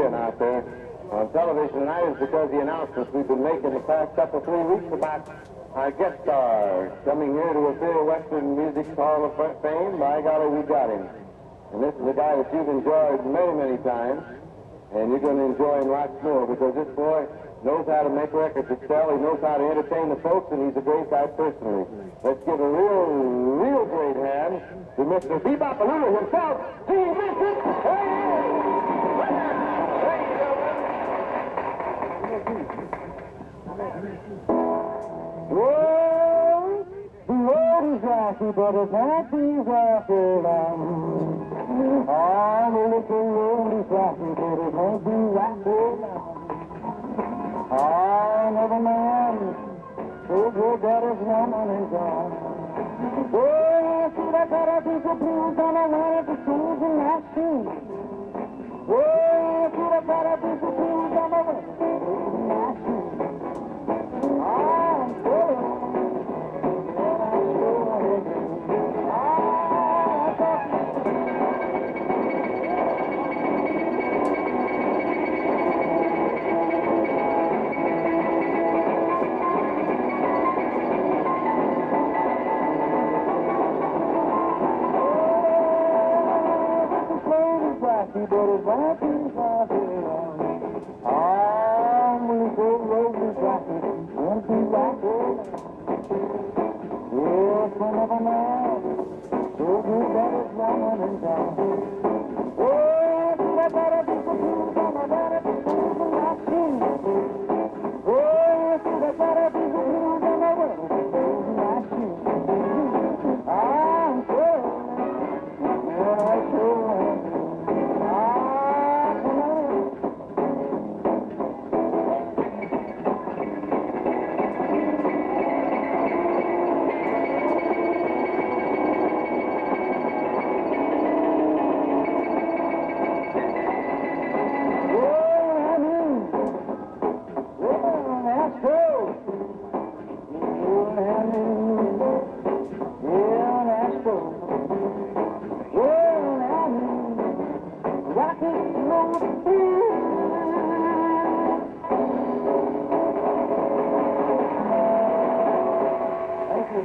in out there on television tonight is because the announcements we've been making the past couple, 3 weeks about our guest star coming here to appear Western Music's Hall of Fame. By golly, we got him. And this is a guy that you've enjoyed many, many times, and you're going to enjoy him lots more because this boy knows how to make records that sell. He knows how to entertain the folks, and he's a great guy personally. Let's give a real great hand to Mr. Bebop-A-Lulu himself, Gene Vincent. Well, the road is rocky, but it's not too rocky long. Oh, the little road is rocky, but it won't be rocky long. Oh, another man, so good that his woman is gone. Oh, see that got a piece of blues on the one at the shoes in my shoes. Oh, see that got a piece of blues on the one at the shoes in my shoes. I'm sure, and I'm sure it is. But it's rocky, rocky long. Oh, the road is rocky, won't be rocky long. Yes, another man, so good that his woman is gone. Oh, see that better be the blues on the better be the blues in my shoes. Oh, see that better be the blues on the better be the blues in my shoes. I'm sure, and I'm sure.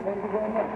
Thank you very much.